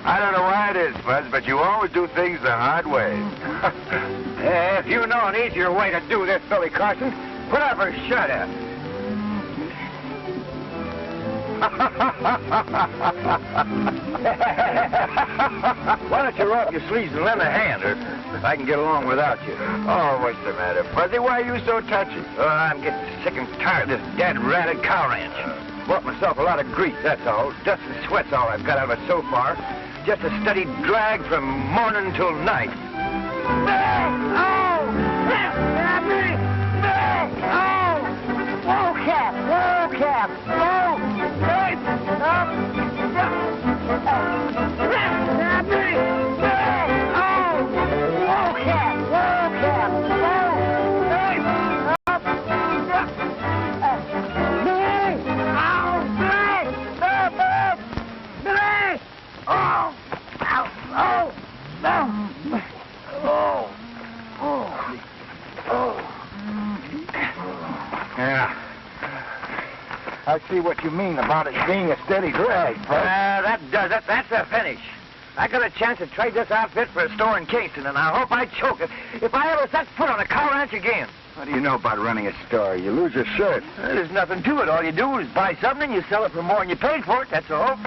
I don't know why it is, Buzz, but you always do things the hard way. If you know an easier way to do this, Billy Carson, put up or shut up. Why don't you roll up your sleeves and lend a hand, or if I can get along without you? Oh, what's the matter, Fuzzy? Why are you so touchy? Oh, I'm getting sick and tired of this dead-ratted cow ranch. Bought myself a lot of grease, that's all. Dust and sweat's all I've got out of it so far. Just a steady drag from morning till night. Oh! Oh! Whoa, Cap! Whoa, Cap! Whoa! Right! Up! I see what you mean about it being a steady drag, Buzz. That does it. That's a finish. I got a chance to trade this outfit for a store in Kingston, and I hope I choke it if I ever set foot on a cow ranch again. What do you know about running a store? You lose your shirt. There's nothing to it. All you do is buy something and you sell it for more than you paid for it, that's all.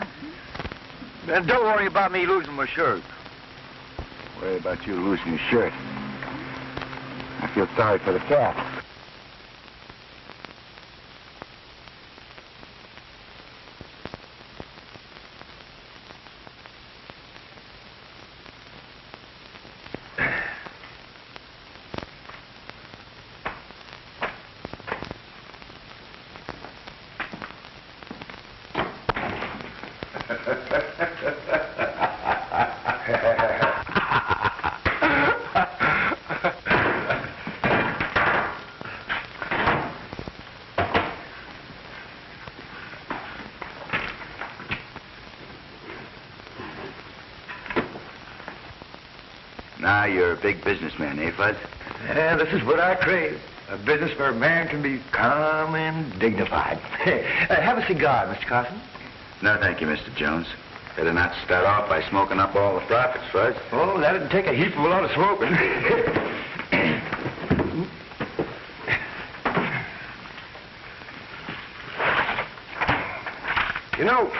And don't worry about me losing my shirt. Worry about you losing your shirt. I feel sorry for the cat. Now you're a big businessman, eh, Fuzz? Yeah, this is what I crave. A business where a man can be calm and dignified. Have a cigar, Mr. Carson. No, thank you, Mr. Jones. Better not start off by smoking up all the profits, Fuzz. Oh, that'd take a heap of a lot of smoking. You know,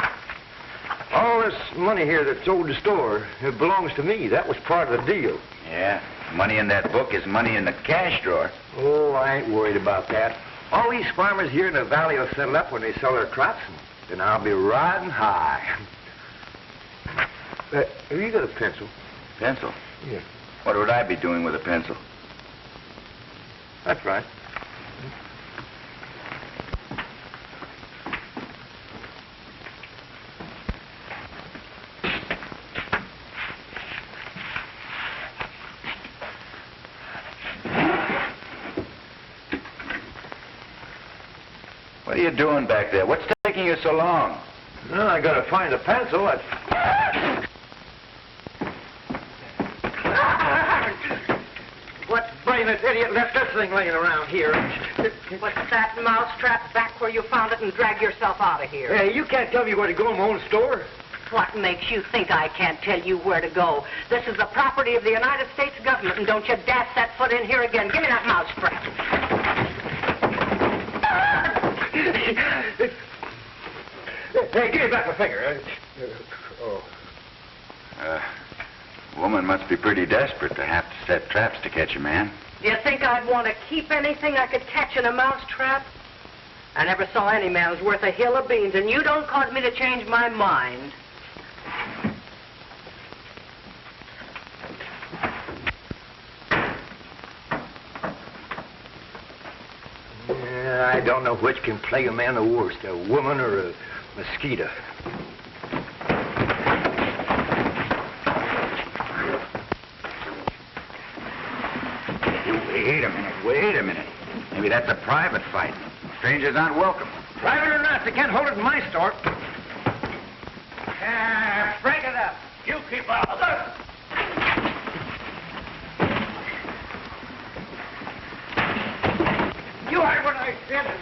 all this money here that's owed the store, it belongs to me. That was part of the deal. Yeah, money in that book is money in the cash drawer. Oh, I ain't worried about that. All these farmers here in the valley will settle up when they sell their crops, and then I'll be riding high. Have you got a pencil? Pencil? Yeah. What would I be doing with a pencil? That's right. What are you doing back there? What's taking you so long? Well, I gotta find a pencil. What brainless idiot left this thing laying around here? Put that mousetrap back where you found it and drag yourself out of here. Hey, you can't tell me where to go in my own store. What makes you think I can't tell you where to go? This is the property of the United States government, and don't you dare set foot in here again. Give me that mousetrap. Hey, give me back my finger. Woman must be pretty desperate to have to set traps to catch a man. Do you think I'd want to keep anything I could catch in a mousetrap? I never saw any man who's worth a hill of beans, and you don't cause me to change my mind. I don't know which can plague a man the worst, a woman or a mosquito. Wait a minute. Maybe that's a private fight. Strangers aren't welcome. Private or not, they can't hold it in my store. Break it up. You keep out. You heard what I said.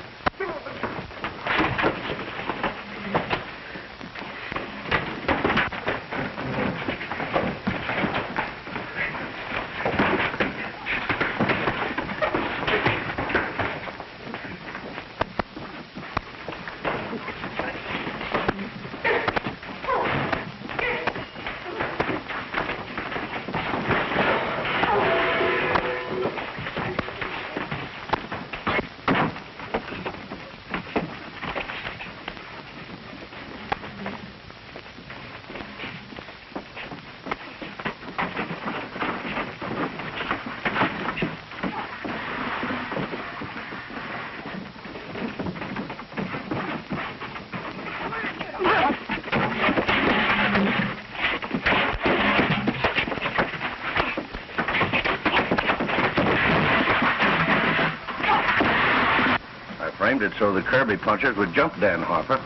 Framed it so the Kirby punchers would jump Dan Harper.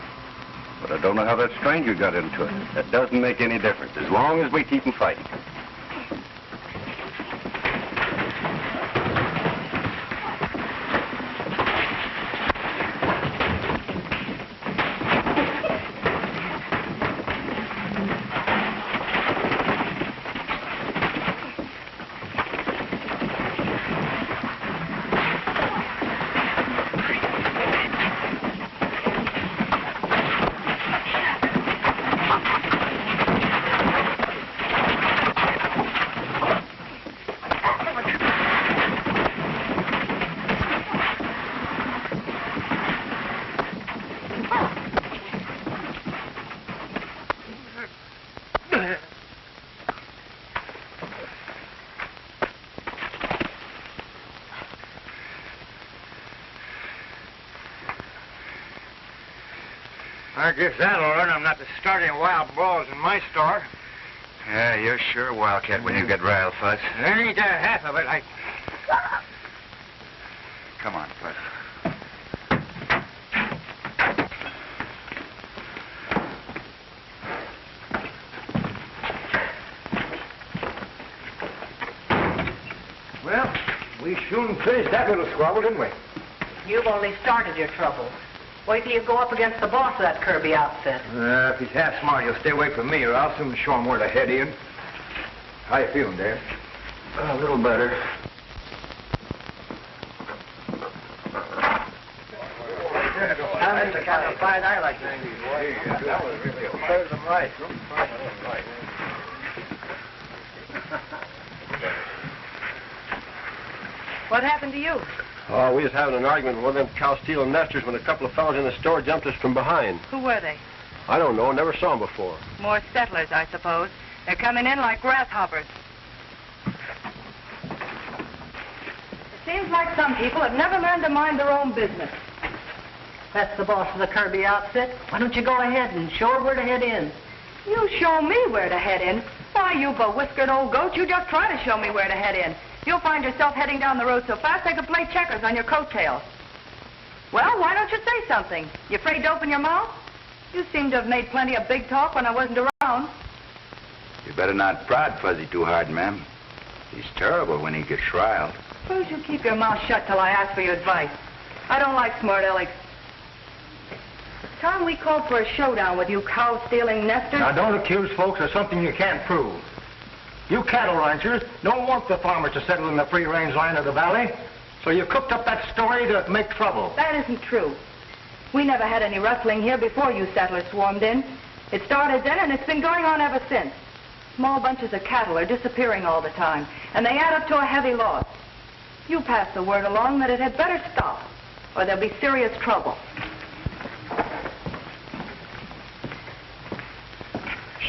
But I don't know how that stranger got into it. That doesn't make any difference, as long as we keep him fighting. I guess that'll learn them not to start any wild brawls in my store. Yeah, you're sure a wildcat when you get riled, Fuzz. There ain't a half of it. Come on, Fuzz. Well, we soon finished that little squabble, didn't we? You've only started your trouble. Wait till you go up against the boss of that Kirby outfit. If he's half smart, he'll stay away from me, or I'll soon show him where to head in. How you feeling, Dad? A little better. That's the kind of fight I like to see. That was really a third of them right. What happened to you? Oh, we was having an argument with one of them cow-stealing nesters when a couple of fellows in the store jumped us from behind. Who were they? I don't know. Never saw them before. More settlers, I suppose. They're coming in like grasshoppers. It seems like some people have never learned to mind their own business. That's the boss of the Kirby outfit. Why don't you go ahead and show her where to head in? You show me where to head in? Why, you bewhiskered old goat, you just try to show me where to head in. You'll find yourself heading down the road so fast they could play checkers on your coattails. Well, why don't you say something? You afraid to open your mouth? You seem to have made plenty of big talk when I wasn't around. You better not prod Fuzzy too hard, ma'am. He's terrible when he gets riled. Suppose you keep your mouth shut till I ask for your advice. I don't like smart alecks. Tom, we called for a showdown with you cow-stealing nesters. Now, don't accuse folks of something you can't prove. You cattle ranchers don't want the farmers to settle in the free-range line of the valley, so you cooked up that story to make trouble. That isn't true. We never had any rustling here before you settlers swarmed in. It started then, and it's been going on ever since. Small bunches of cattle are disappearing all the time, and they add up to a heavy loss. You pass the word along that it had better stop, or there'll be serious trouble.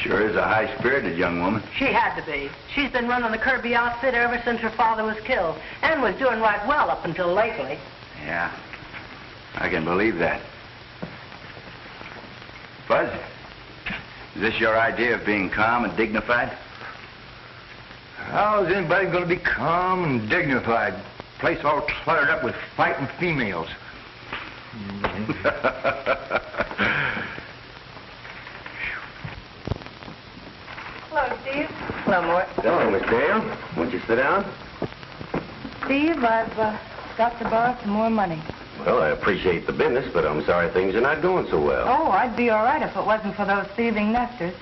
Sure is a high-spirited young woman. She had to be. She's been running the Kirby outfit ever since her father was killed, and was doing right well up until lately. Yeah, I can believe that. Buzz, is this your idea of being calm and dignified? How is anybody going to be calm and dignified? place all cluttered up with fighting females. Hello, Steve. Hello, Mort. Hello, Miss Dale. Won't you sit down? Steve, I've got to borrow some more money. Well, I appreciate the business, but I'm sorry things are not going so well. Oh, I'd be all right if it wasn't for those thieving nesters.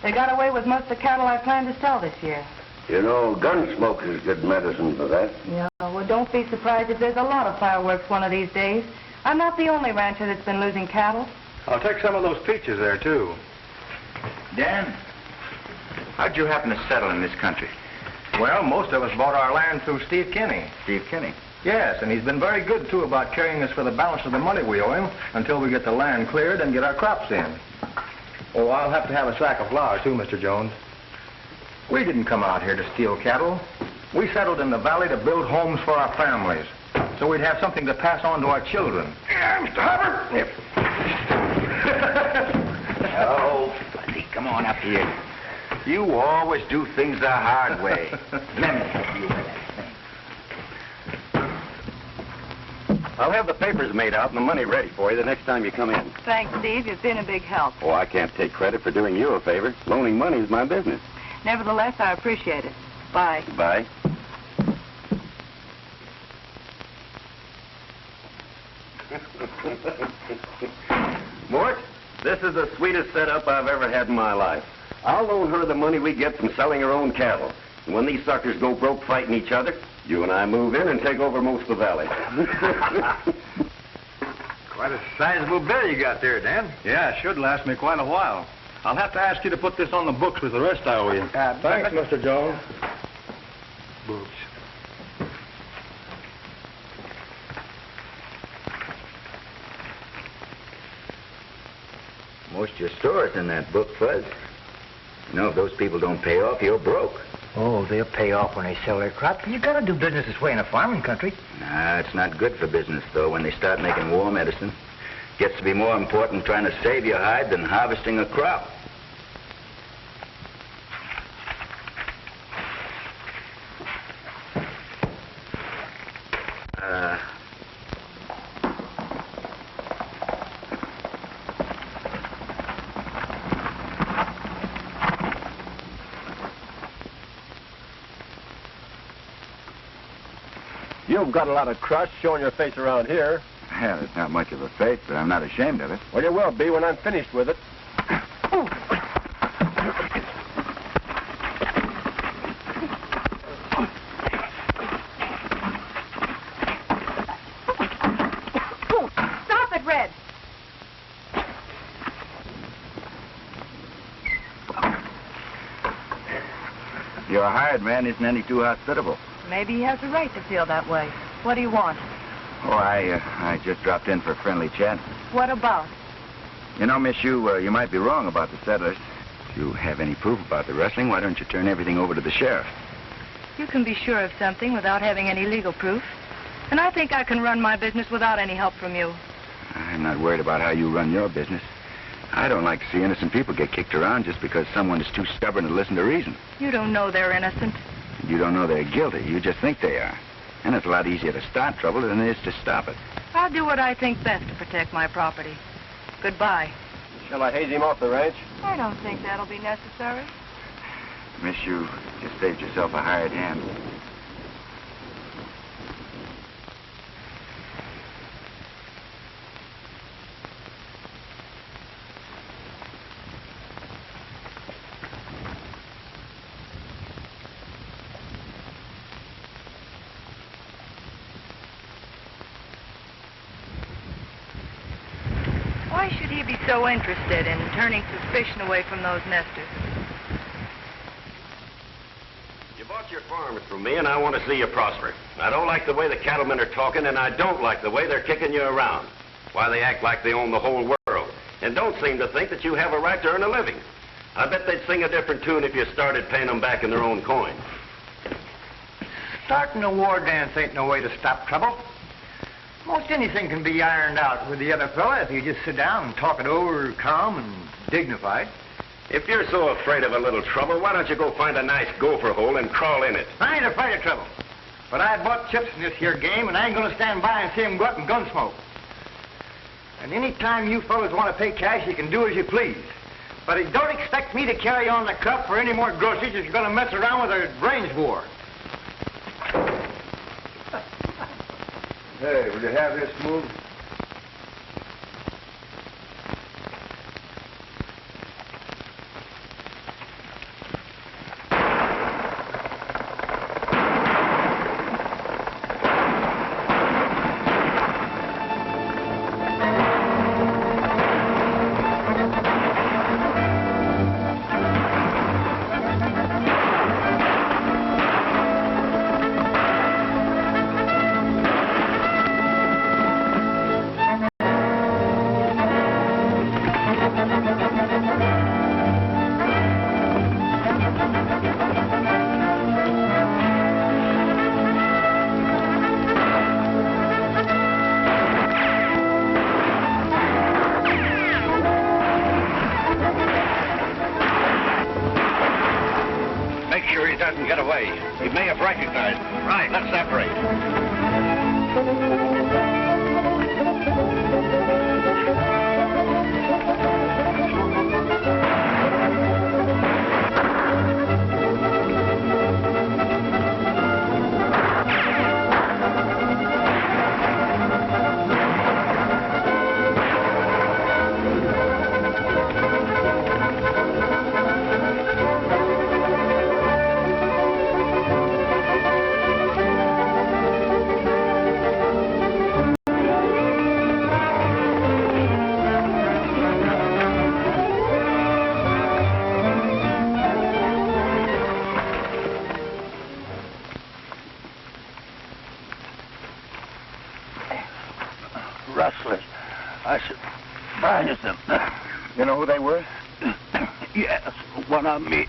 They got away with most of the cattle I planned to sell this year. You know, gun smoke is good medicine for that. Yeah, well, don't be surprised if there's a lot of fireworks one of these days. I'm not the only rancher that's been losing cattle. I'll take some of those peaches there, too. Dan, how'd you happen to settle in this country? Well, most of us bought our land through Steve Kinney. Steve Kinney. Yes, and he's been very good, too, about carrying us for the balance of the money we owe him until we get the land cleared and get our crops in. Oh, I'll have to have a sack of flour, too, Mr. Jones. We didn't come out here to steal cattle. We settled in the valley to build homes for our families, so we'd have something to pass on to our children. Yeah, Mr. Hubbard. Oh, Fuzzy, come on up here. You always do things the hard way. Let me help you with that thing. I'll have the papers made out and the money ready for you the next time you come in. Thanks, Steve. You've been a big help. Oh, I can't take credit for doing you a favor. Loaning money is my business. Nevertheless, I appreciate it. Bye. Bye. Mort, this is the sweetest setup I've ever had in my life. I'll loan her the money we get from selling her own cattle. And when these suckers go broke fighting each other, you and I move in and take over most of the valley. Quite a sizable bill you got there, Dan. Yeah, it should last me quite a while. I'll have to ask you to put this on the books with the rest I owe you. Thanks, Mr. Jones. Boots. Most of your store's in that book, Fuzz. You know, if those people don't pay off, you're broke. Oh, they'll pay off when they sell their crops. You gotta do business this way in a farming country. Nah, it's not good for business, though, when they start making war medicine. Gets to be more important trying to save your hide than harvesting a crop. You've got a lot of crust showing your face around here. Yeah, it's not much of a face, but I'm not ashamed of it. Well, you will be when I'm finished with it. Stop it, Red. Your hired man isn't any too hospitable. Maybe he has a right to feel that way. What do you want? Oh, I just dropped in for a friendly chat. What about? You know, Miss, you might be wrong about the settlers. If you have any proof about the rustling, why don't you turn everything over to the sheriff? You can be sure of something without having any legal proof. And I think I can run my business without any help from you. I'm not worried about how you run your business. I don't like to see innocent people get kicked around just because someone is too stubborn to listen to reason. You don't know they're innocent. You don't know they're guilty. You just think they are. And it's a lot easier to start trouble than it is to stop it. I'll do what I think best to protect my property. Goodbye. Shall I haze him off the ranch? I don't think that'll be necessary. Miss, you just saved yourself a hired hand. Why should he be so interested in turning suspicion away from those nesters? You bought your farm from me, and I want to see you prosper. I don't like the way the cattlemen are talking, and I don't like the way they're kicking you around. Why, they act like they own the whole world, and don't seem to think that you have a right to earn a living. I bet they'd sing a different tune if you started paying them back in their own coin. Starting a war dance ain't no way to stop trouble. Most anything can be ironed out with the other fella if you just sit down and talk it over calm and dignified. If you're so afraid of a little trouble, why don't you go find a nice gopher hole and crawl in it? I ain't afraid of trouble. But I bought chips in this here game, and I ain't gonna stand by and see him go up in gun smoke. And any time you fellas want to pay cash, you can do as you please. But don't expect me to carry on the cup for any more groceries if you're gonna mess around with a range war. Hey, will you have this moved? Get away. He may have recognized me. Right, let's separate. Rustlers. I surprised them. You know who they were? Yes, one of me.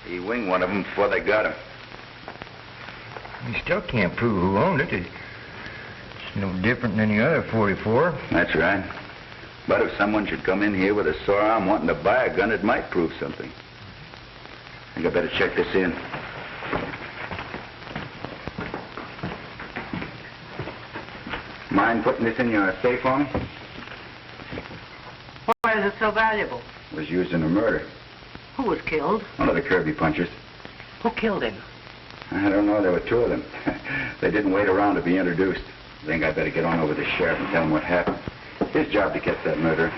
He winged one of them before they got him. You still can't prove who owned it. It's no different than any other 44. That's right. But if someone should come in here with a sore arm wanting to buy a gun, it might prove something. I think I better check this in. Mind putting this in your safe for me? Why is it so valuable? It was used in a murder. Who was killed? One of the Kirby punchers. Who killed him? I don't know. There were two of them. They didn't wait around to be introduced. I think I better get on over to the sheriff and tell him what happened. His job to catch that murderer.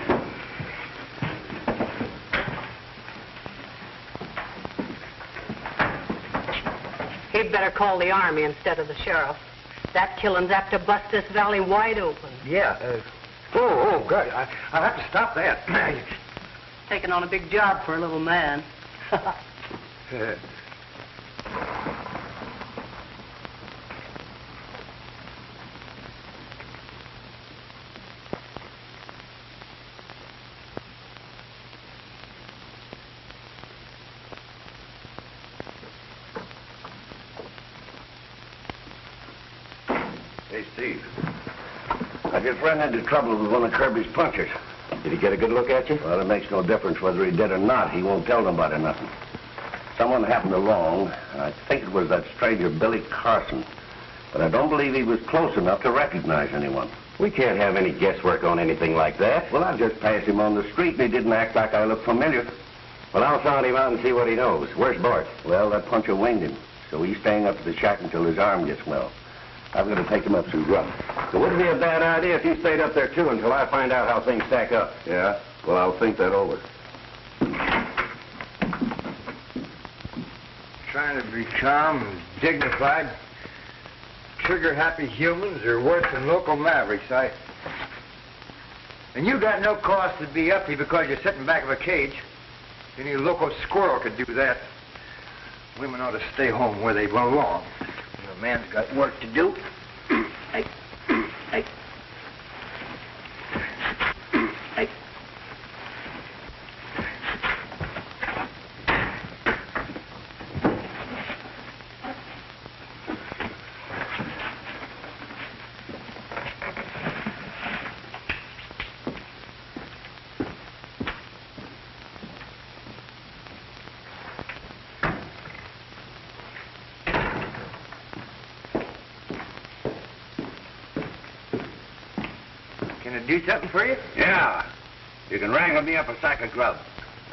He'd better call the army instead of the sheriff. That killing's apt to bust this valley wide open. Yeah. Oh, God. I'll have to stop that. Taking on a big job for a little man. Hey, Steve. Your friend had trouble with one of Kirby's punchers. Did he get a good look at you? Well, it makes no difference whether he did or not. He won't tell nobody nothing. Someone happened along, and I think it was that stranger Billy Carson. But I don't believe he was close enough to recognize anyone. We can't have any guesswork on anything like that. Well, I just passed him on the street, and he didn't act like I looked familiar. Well, I'll sound him out and see what he knows. Where's Bart? Well, that puncher winged him, so he's staying up at the shack until his arm gets well. I'm going to take him up through Grubb. It wouldn't be a bad idea if you stayed up there, too, until I find out how things stack up. Yeah? Well, I'll think that over. Trying to be calm and dignified. Trigger-happy humans are worse than local mavericks, And you got no cause to be uppy because you're sitting back of a cage. Any local squirrel could do that. Women ought to stay home where they belong. A man's got work to do. I do something for you? Yeah. You can wrangle me up a sack of grub.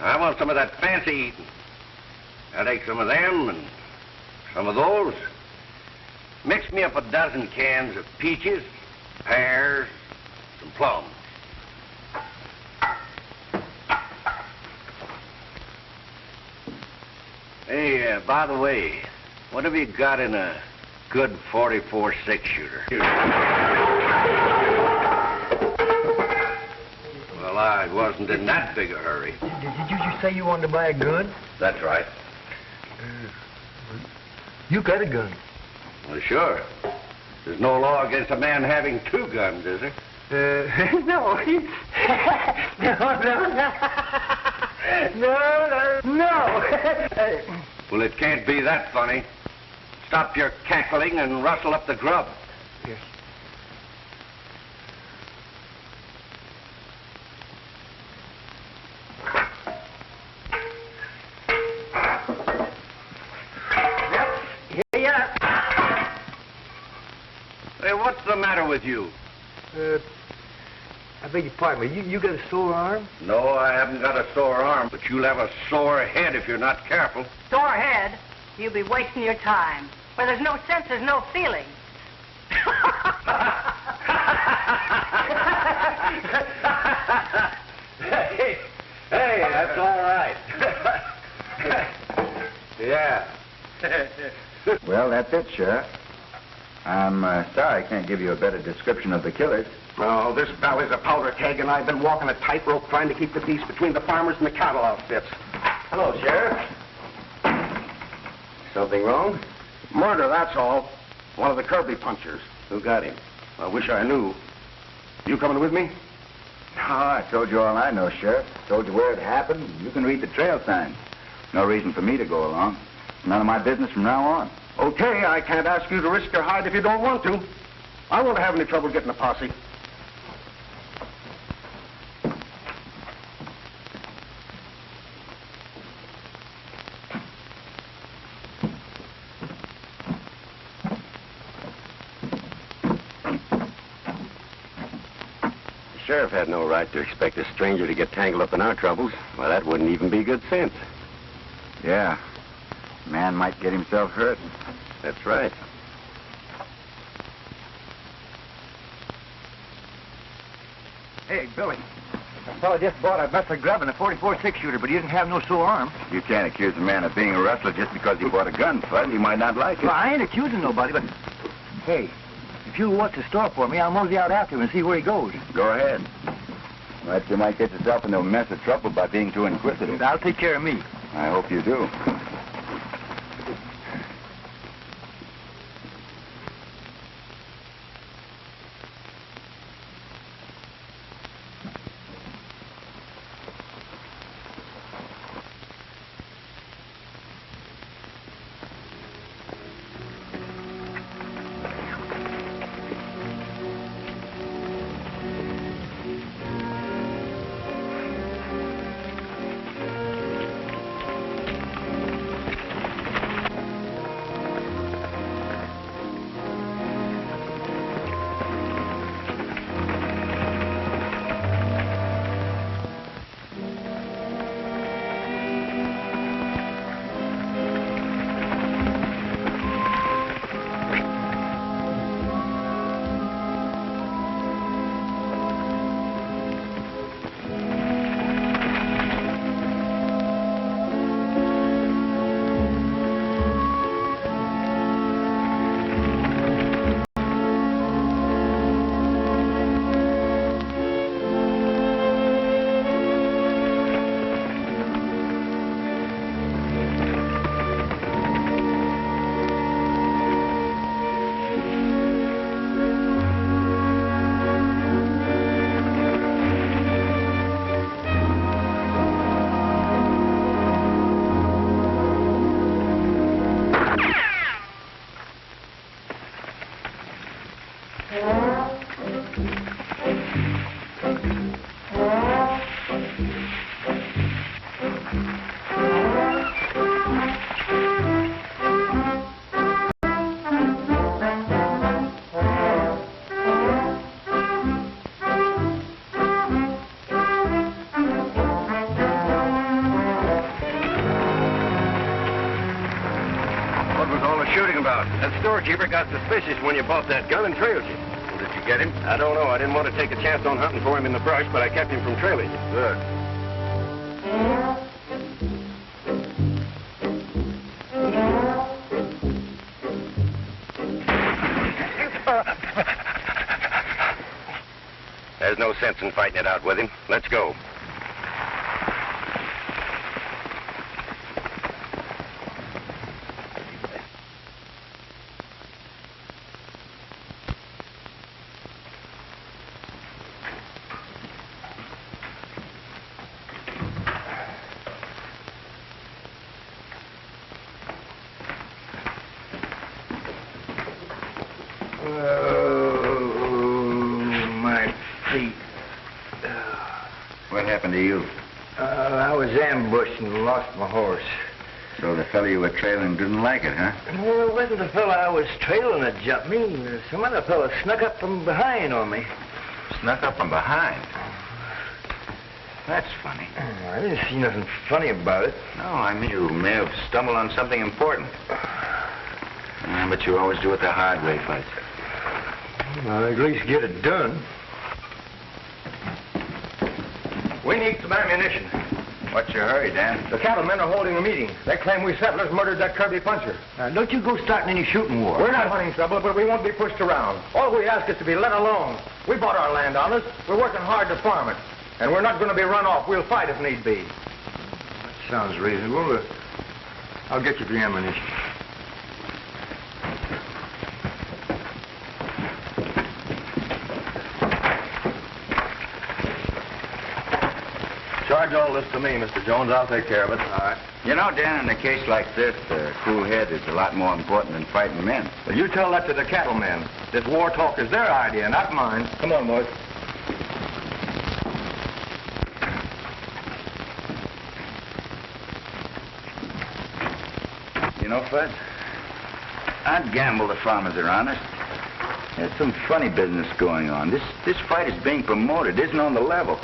I want some of that fancy eating. I'll take some of them and some of those. Mix me up a dozen cans of peaches, pears, and plums. Hey, by the way, what have you got in a good 44 6-shooter? Well, I wasn't in that big a hurry. Did you just say you wanted to buy a gun? That's right. You got a gun. Well, sure. There's no law against a man having two guns, is there? No. No. Well, it can't be that funny. Stop your cackling and rustle up the grub. Yes. Yep. Here you are. Hey, what's the matter with you? I beg your pardon, but you got a sore arm? No, I haven't got a sore arm, but you'll have a sore head if you're not careful. Sore head? You'll be wasting your time. Where there's no sense, there's no feeling. Hey, that's all right. Yeah. Well, that's it, Sheriff. I'm sorry I can't give you a better description of the killers. Oh, this valley's a powder keg, and I've been walking a tightrope trying to keep the peace between the farmers and the cattle outfits. Hello, Sheriff. Something wrong? Murder, that's all. One of the Kirby punchers. Who got him? I wish I knew. You coming with me? Oh, I told you all I know, Sheriff. Told you where it happened. You can read the trail signs. No reason for me to go along. None of my business from now on. Okay, I can't ask you to risk your hide if you don't want to. I won't have any trouble getting a posse. The sheriff had no right to expect a stranger to get tangled up in our troubles. Well, that wouldn't even be good sense. Yeah. Man might get himself hurt. That's right. Hey, Billy. A fellow just bought a mess of grub and a 44 6-shooter, but he didn't have no sore arm. You can't accuse a man of being a rustler just because he bought a gun, Fudd. He might not like it. Well, I ain't accusing nobody, but... Hey, if you'll watch the store for me, I'll mosey out after him and see where he goes. Go ahead. But you might get yourself into a mess of trouble by being too inquisitive. I'll take care of me. I hope you do. about? That storekeeper got suspicious when you bought that gun and trailed you. Well, did you get him? I don't know. I didn't want to take a chance on hunting for him in the brush, but I kept him from trailing you. Good. There's no sense in fighting it out with him. Let's go. What happened to you? I was ambushed and lost my horse. So the fellow you were trailing didn't like it, huh? Well, it wasn't the fellow I was trailing that jumped me. Some other fellow snuck up from behind on me. Snuck up from behind. That's funny. I didn't see nothing funny about it. No, I mean, you may have stumbled on something important. But you always do it the hard way, Fight. Well, at least get it done. We need some ammunition. What's your hurry, Dan? The cattlemen are holding a meeting. They claim we settlers murdered that Kirby puncher. Don't you go starting any shooting war. We're not hunting trouble, but we won't be pushed around. All we ask is to be let alone. We bought our land on us. We're working hard to farm it. And we're not going to be run off. We'll fight if need be. That sounds reasonable. I'll get you the ammunition. Charge all this to me, Mr. Jones. I'll take care of it. All right. You know, Dan, in a case like this, a cool head is a lot more important than fighting men. Well, you tell that to the cattlemen. This war talk is their idea, not mine. Come on, boys. You know, Fud, I'd gamble the farmers are honest. There's some funny business going on. This fight is being promoted, isn't on the level.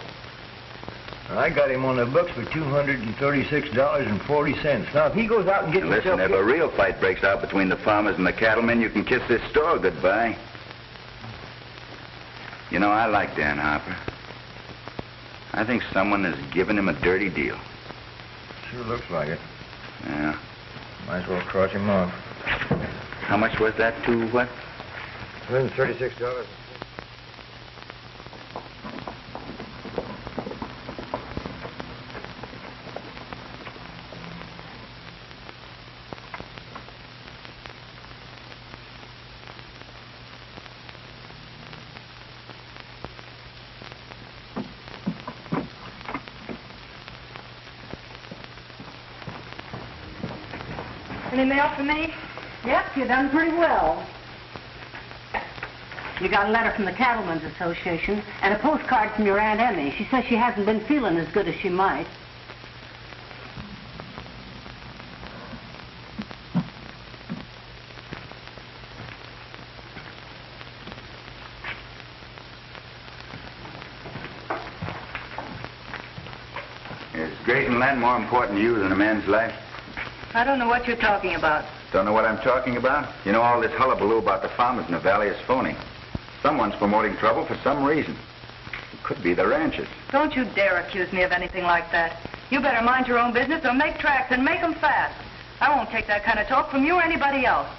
I got him on the books for $236.40. Now, if he goes out and gets Listen, if a real fight breaks out between the farmers and the cattlemen, you can kiss this store goodbye. You know, I like Dan Harper. I think someone has given him a dirty deal. Sure looks like it. Yeah. Might as well cross him off. How much was that, to what? $136. Any mail for me? Yep, you've done pretty well. You got a letter from the Cattlemen's Association and a postcard from your Aunt Emmy. She says she hasn't been feeling as good as she might. Is grazing land more important to you than a man's life? I don't know what you're talking about. Don't know what I'm talking about? You know, all this hullabaloo about the farmers in the valley is phony. Someone's promoting trouble for some reason. It could be the ranchers. Don't you dare accuse me of anything like that. You better mind your own business or make tracks and make them fast. I won't take that kind of talk from you or anybody else.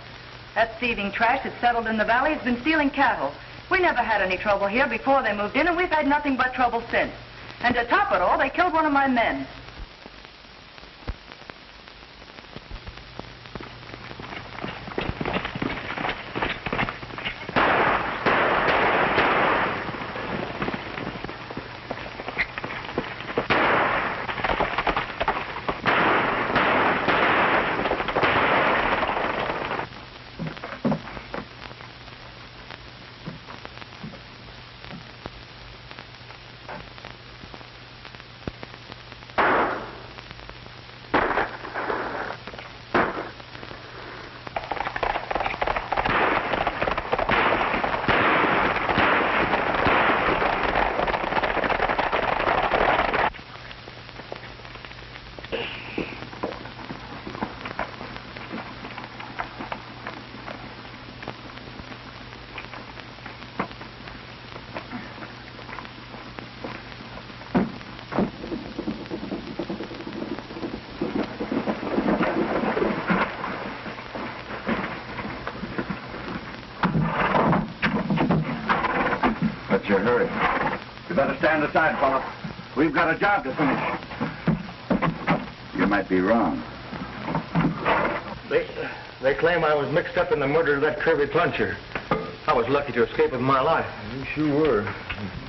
That thieving trash that's settled in the valley has been stealing cattle. We never had any trouble here before they moved in, and we've had nothing but trouble since. And to top it all, they killed one of my men. What's your hurry? You better stand aside, fella. We've got a job to finish. You might be wrong. They claim I was mixed up in the murder of that curvy pluncher. I was lucky to escape with my life. You sure were.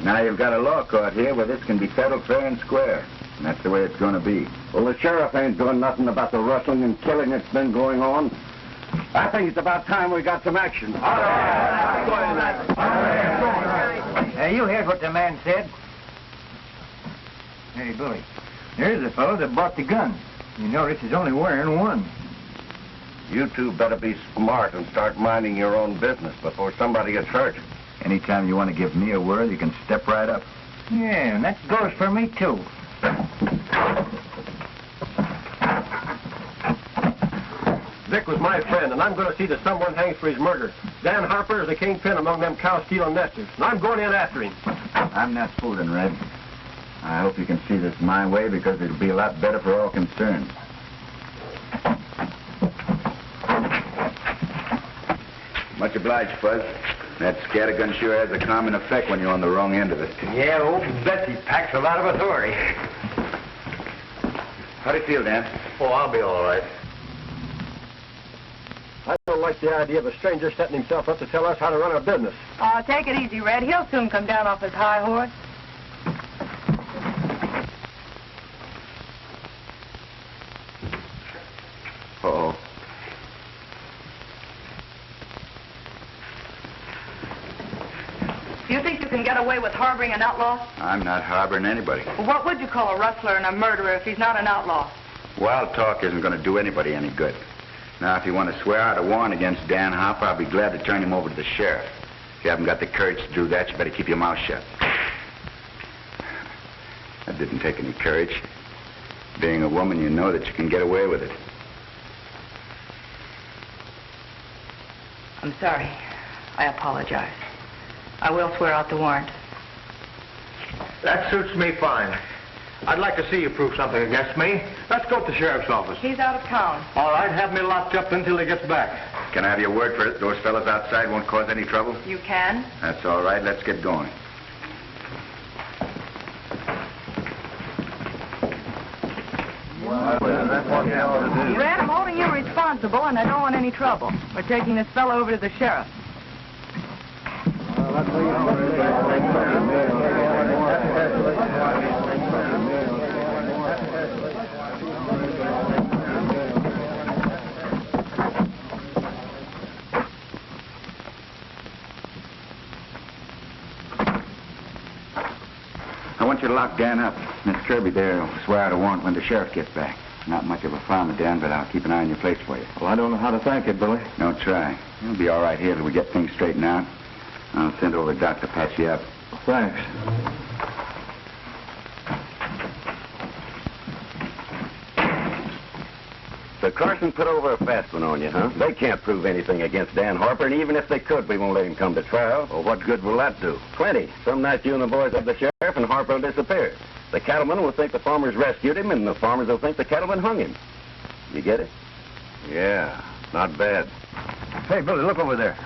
Now you've got a law court here where this can be settled fair and square. And that's the way it's going to be. Well, the sheriff ain't doing nothing about the rustling and killing that's been going on. I think it's about time we got some action. You heard what the man said. Hey, Billy, there's the fellow that bought the gun. You notice he's only wearing one. You two better be smart and start minding your own business before somebody gets hurt. Anytime you want to give me a word, you can step right up. Yeah, and that goes for me, too. Vic was my friend, and I'm going to see that someone hangs for his murder. Dan Harper is the kingpin among them cow-stealing nesters, and I'm going in after him. I'm not fooling, Red. I hope you can see this my way because it'll be a lot better for all concerned. Much obliged, Fuzz. That scattergun sure has a calming effect when you're on the wrong end of it. Yeah, old Betsy packs a lot of authority. How do you feel, Dan? Oh, I'll be all right. I don't like the idea of a stranger setting himself up to tell us how to run our business. Oh, take it easy, Red. He'll soon come down off his high horse. Uh-oh. Do you think you can get away with harboring an outlaw? I'm not harboring anybody. Well, what would you call a rustler and a murderer if he's not an outlaw? Wild talk isn't going to do anybody any good. Now, if you want to swear out a warrant against Dan Harper, I'll be glad to turn him over to the sheriff. If you haven't got the courage to do that, you better keep your mouth shut. That didn't take any courage. Being a woman, you know that you can get away with it. I'm sorry. I apologize. I will swear out the warrant. That suits me fine. I'd like to see you prove something against me. Let's go to the sheriff's office. He's out of town. All right, have me locked up until he gets back. Can I have your word for it? Those fellas outside won't cause any trouble? You can? That's all right. Let's get going. Red, I'm holding you responsible, and I don't want any trouble. We're taking this fellow over to the sheriff. I want you to lock Dan up. Miss Kirby there will swear out a warrant when the sheriff gets back. Not much of a farmer, Dan, but I'll keep an eye on your place for you. Well, I don't know how to thank you, Billy. Don't try. You'll be all right here till we get things straightened out. I'll send over a doc to patch you up. Thanks. So Carson put over a fast one on you, huh? They can't prove anything against Dan Harper, and even if they could, we won't let him come to trial. Well, what good will that do? Plenty. Some night you and the boys have the sheriff, and Harper will disappear. The cattlemen will think the farmers rescued him, and the farmers will think the cattlemen hung him. You get it? Yeah, not bad. Hey, Billy, look over there.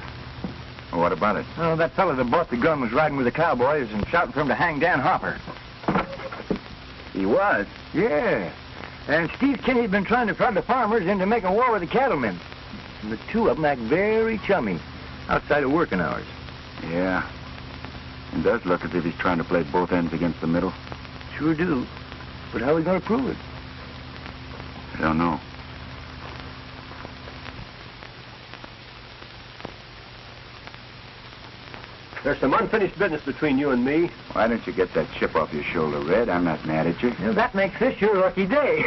Well, what about it? Oh, that fellow that bought the gun was riding with the cowboys and shouting for him to hang Dan Harper. He was? Yeah. And Steve Kinney's been trying to prod the farmers into making war with the cattlemen. And the two of them act very chummy outside of working hours. Yeah. It does look as if he's trying to play both ends against the middle. Sure do. But how are we going to prove it? I don't know. There's some unfinished business between you and me. Why don't you get that chip off your shoulder, Red? I'm not mad at you. Well, that makes this your lucky day.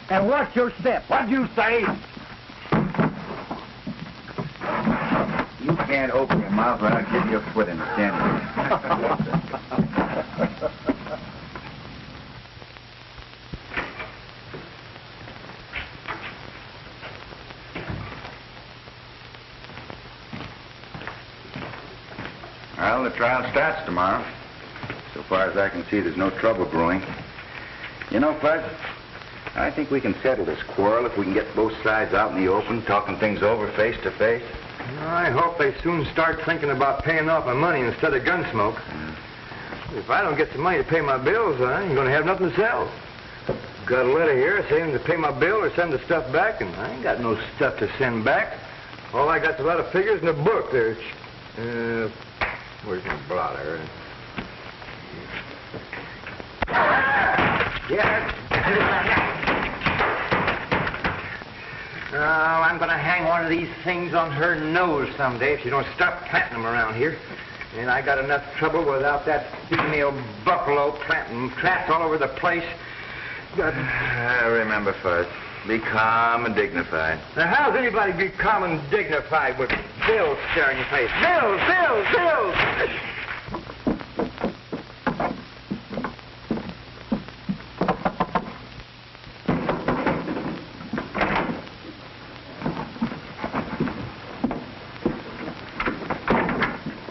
And watch your step. What'd you say? You can't open your mouth without getting your foot in the candy. Well, the trial starts tomorrow. So far as I can see, there's no trouble brewing. You know, Fuzz, I think we can settle this quarrel if we can get both sides out in the open, talking things over face to face. I hope they soon start thinking about paying off my money instead of Gunsmoke. If I don't get the money to pay my bills, I ain't gonna have nothing to sell. Got a letter here saying to pay my bill or send the stuff back, and I ain't got no stuff to send back. All I got's a lot of figures in a book there. Where's my blotter? Yeah. Oh, I'm gonna hang one of these things on her nose someday if she don't stop planting them around here. And I got enough trouble without that female buffalo planting traps all over the place. Remember, Fuzz, be calm and dignified. Now, how's anybody be calm and dignified with bills staring your face? Bills, bills, bills!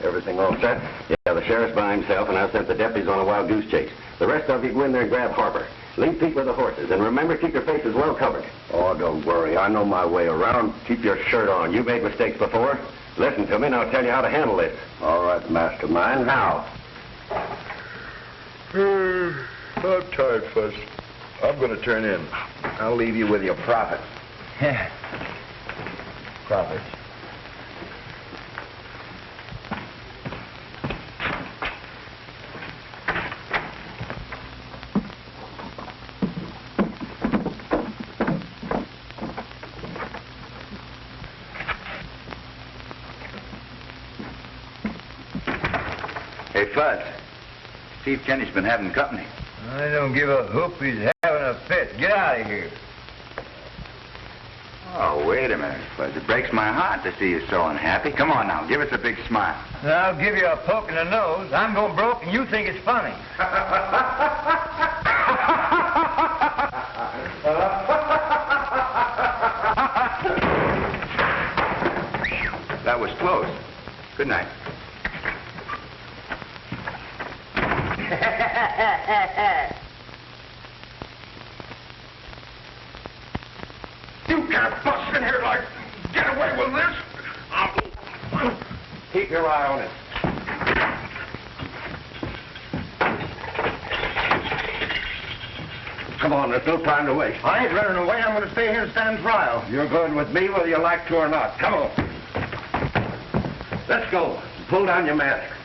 Everything all set? Yeah, the sheriff's by himself, and I've sent the deputies on a wild goose chase. The rest of you go in there and grab Harper. Leave Pete with the horses, and remember, keep your faces well covered. Oh, don't worry. I know my way around. Keep your shirt on. You've made mistakes before. Listen to me, and I'll tell you how to handle this. All right, mastermind. How? I'm tired, Fuzz. I'm going to turn in. I'll leave you with your profits. Profits. Hey, Fuzz. Steve Kinney's been having company. I don't give a hoop. He's having a fit. Get out of here. Oh, wait a minute, Fuzz. It breaks my heart to see you so unhappy. Come on now, give us a big smile. I'll give you a poke in the nose. I'm going broke, and you think it's funny. That was close. Good night. You can't bust in here like get away with this. Keep your eye on it. Come on, there's no time to waste. I ain't running away. I'm going to stay here and stand trial. You're going with me whether you like to or not. Come on. Let's go. Pull down your mask.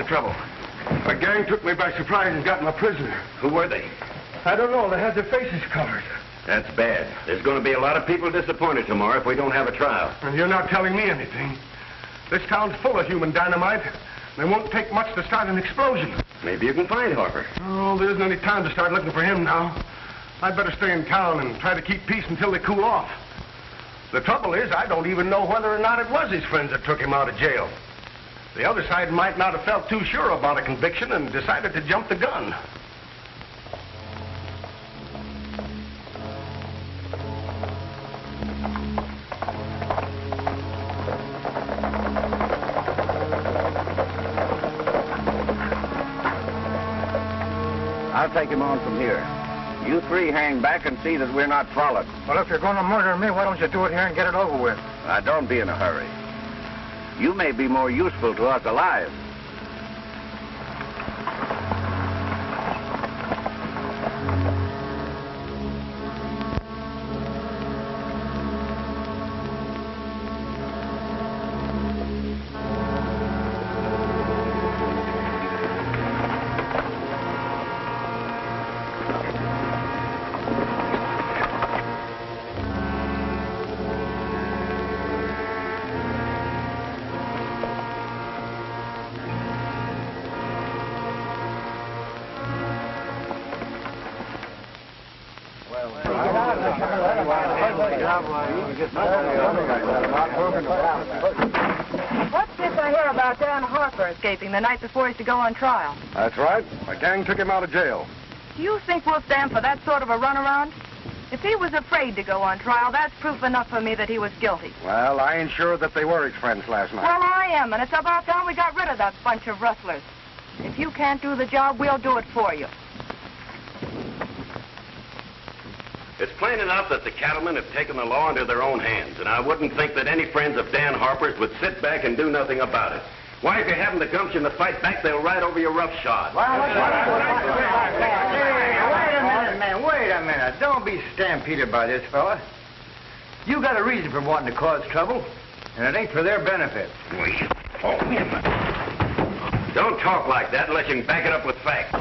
Trouble. A gang took me by surprise and got my prisoner. Who were they? I don't know. They had their faces covered. That's bad. There's going to be a lot of people disappointed tomorrow if we don't have a trial. And you're not telling me anything. This town's full of human dynamite. It won't take much to start an explosion. Maybe you can find Harper. Oh, there isn't any time to start looking for him now. I'd better stay in town and try to keep peace until they cool off. The trouble is, I don't even know whether or not it was his friends that took him out of jail. The other side might not have felt too sure about a conviction and decided to jump the gun. I'll take him on from here. You three hang back and see that we're not followed. Well, if you're going to murder me, why don't you do it here and get it over with? Now, don't be in a hurry. You may be more useful to us alive. What's this I hear about Dan Harper escaping the night before he's to go on trial? That's right. My gang took him out of jail. Do you think we'll stand for that sort of a runaround? If he was afraid to go on trial, that's proof enough for me that he was guilty. Well, I ain't sure that they were his friends last night. Well, I am, and it's about time we got rid of that bunch of rustlers. If you can't do the job, we'll do it for you. It's plain enough that the cattlemen have taken the law into their own hands, and I wouldn't think that any friends of Dan Harper's would sit back and do nothing about it. Why, if you haven't the gumption to fight back, they'll ride over your roughshod. Wait a minute. Don't be stampeded by this, fella. You got a reason for wanting to cause trouble, and it ain't for their benefit. Don't talk like that unless you can back it up with facts.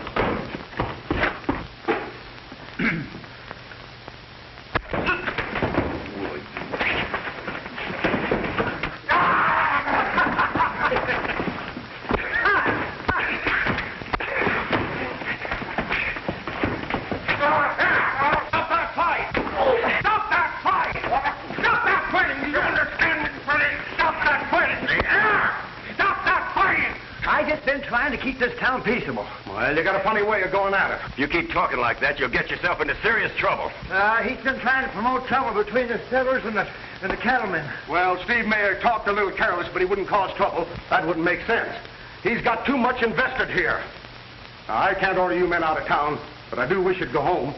Trying to keep this town peaceable. Well, you got a funny way of going at it. If you keep talking like that, you'll get yourself into serious trouble. He's been trying to promote trouble between the settlers and the cattlemen. Well, Steve may have talked a little careless, but he wouldn't cause trouble. That wouldn't make sense. He's got too much invested here. Now, I can't order you men out of town, but I do wish you'd go home.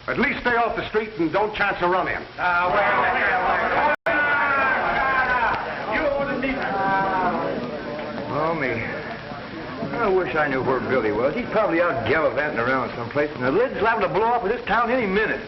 At least stay off the street and don't chance a run-in. Oh, me. I wish I knew where Billy was. He's probably out gallivanting around someplace, and the lid's liable to blow off of this town any minute.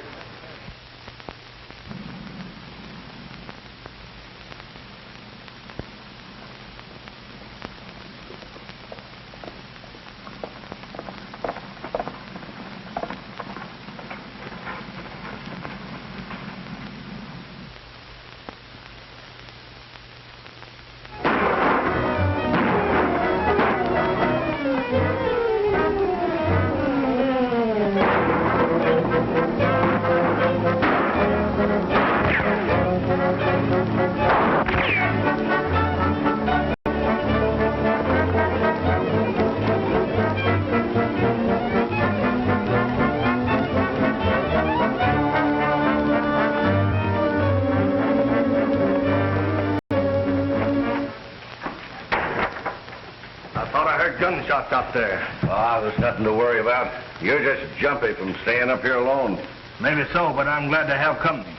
Gunshots out there. Ah, there's nothing to worry about. You're just jumpy from staying up here alone. Maybe so, but I'm glad to have company.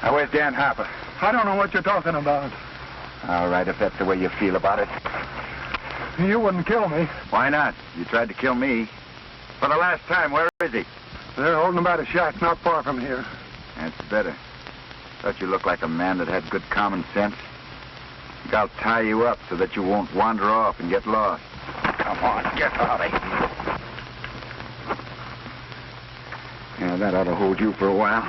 Now, where's Dan Harper? I don't know what you're talking about. All right, if that's the way you feel about it. You wouldn't kill me. Why not? You tried to kill me. For the last time, where is he? They're holding him at a shack not far from here. That's better. Thought you looked like a man that had good common sense. Think I'll tie you up so that you won't wander off and get lost. Come on, get out of here. Yeah, that ought to hold you for a while.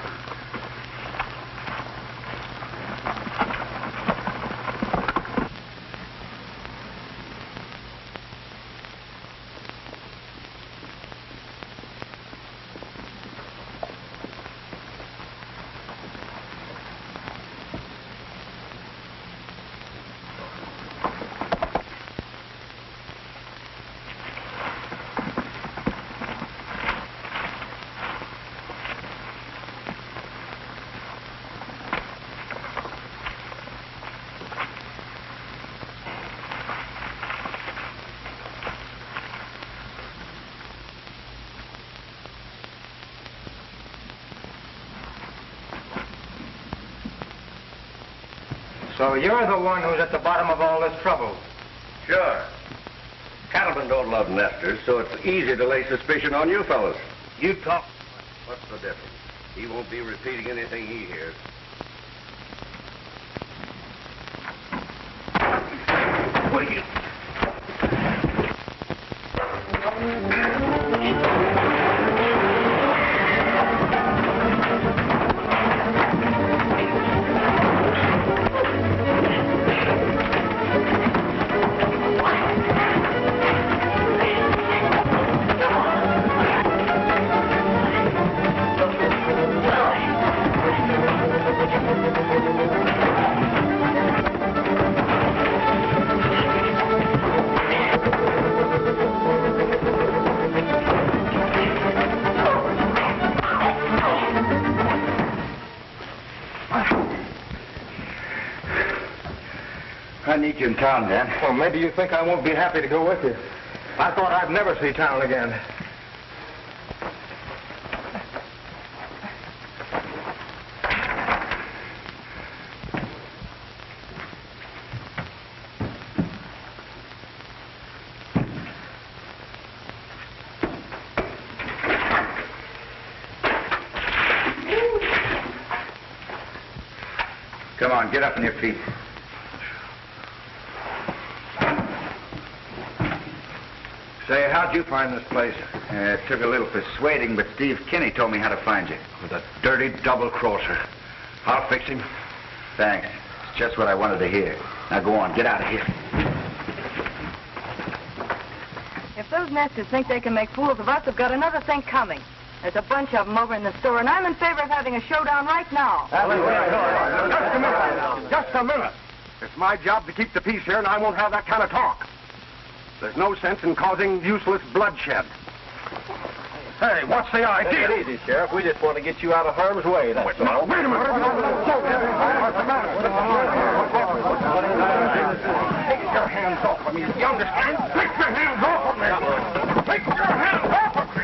So you're the one who's at the bottom of all this trouble. Sure. Cattlemen don't love nesters, so it's easy to lay suspicion on you fellas. You talk. But the difference? He won't be repeating anything he hears. What are you... I need you in town, Dan. Well, maybe you think I won't be happy to go with you. I thought I'd never see town again. Come on, get up on your feet. Say, how'd you find this place? It took a little persuading, but Steve Kinney told me how to find you. With a dirty double-crosser. I'll fix him. Thanks. It's just what I wanted to hear. Now go on, get out of here. If those nesters think they can make fools of us, they've got another thing coming. There's a bunch of them over in the store, and I'm in favor of having a showdown right now. Just a minute. Just a minute. It's my job to keep the peace here, and I won't have that kind of talk. There's no sense in causing useless bloodshed. Hey, what's the idea? Take it easy, Sheriff. We just want to get you out of harm's way, that's all. Wait a minute. What's the matter? Take your hands off of me. You understand? Take your hands off of me. Take your hands off of me.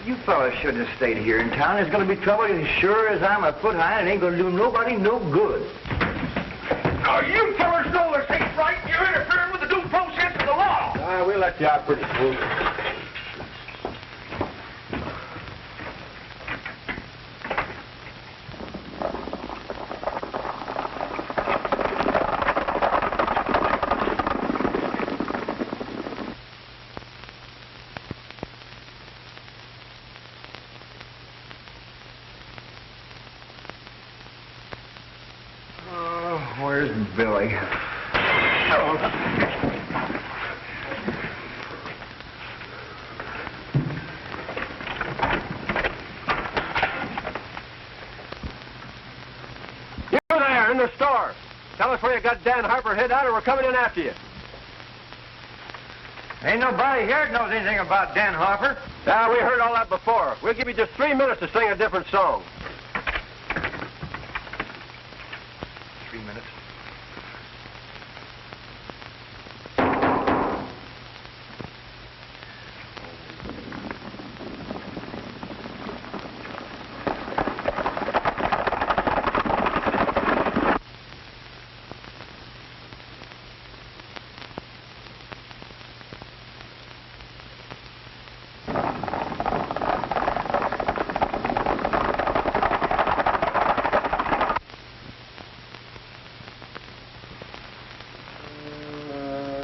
You fellas shouldn't have stayed here in town. There's going to be trouble as sure as I'm a foot high, and it ain't going to do nobody no good. Now, you fellas know this ain't right. You're interfering with the due process of the law. We'll let you out pretty soon. Where's Billy? You there in the store. Tell us where you got Dan Harper hid out, or we're coming in after you. Ain't nobody here that knows anything about Dan Harper. Yeah, we heard all that before. We'll give you just 3 minutes to sing a different song. 3 minutes.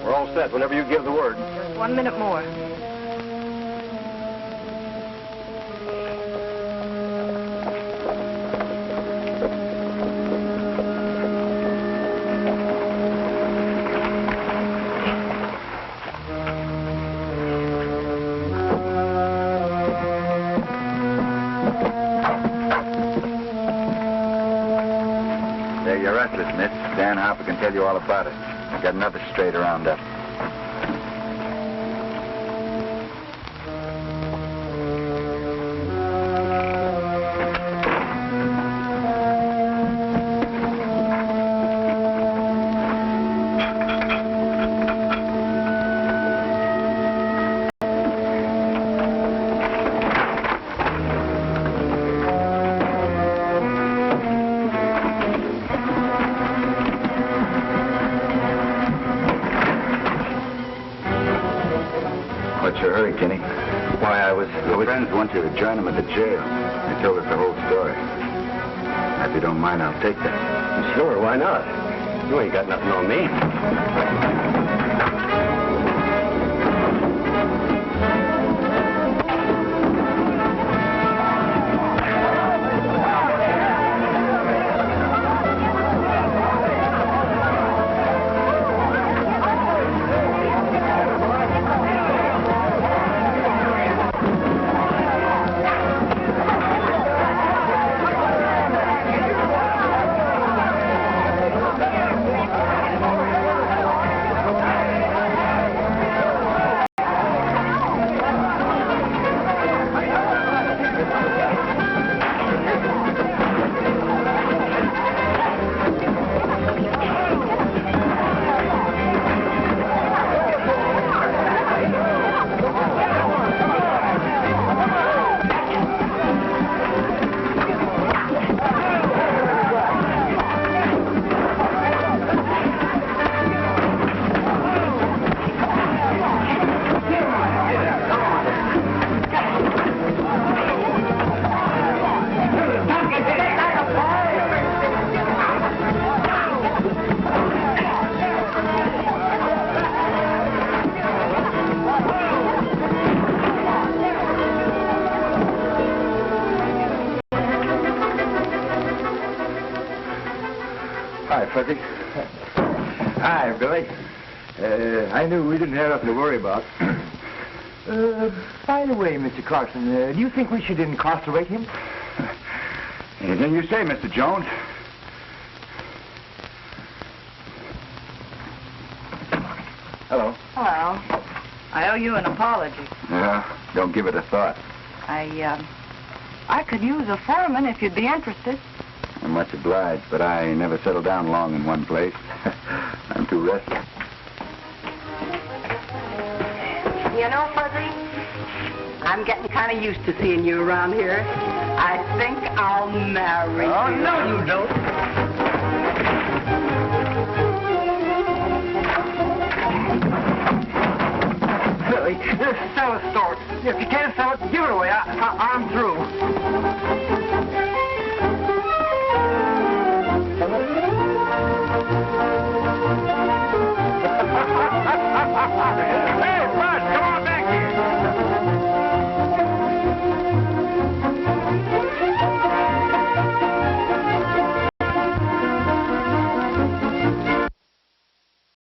We're all set whenever you give the word. Just 1 minute more. There, you're restless, Mitch. Dan Harper can tell you all about it. I've got another straight around up. What's your hurry, Kinney? Why, I was... Your friends want you to join them at the jail. They told us the whole story. If you don't mind, I'll take that. Sure, why not? You ain't got nothing on me. Hi, Fuzzy. Hi, Billy. I knew we didn't have nothing to worry about. By the way, Mr. Clarkson, do you think we should incarcerate him? Anything you say, Mr. Jones. Hello. Hello. I owe you an apology. Yeah, don't give it a thought. I could use a foreman if you'd be interested. I'm much obliged, but I never settle down long in one place. I'm too restless. You know, Fuzzy, I'm getting kind of used to seeing you around here. I think I'll marry you. Oh, no, you don't. Billy, sell a store. If you can't sell it, give it away. I'm through.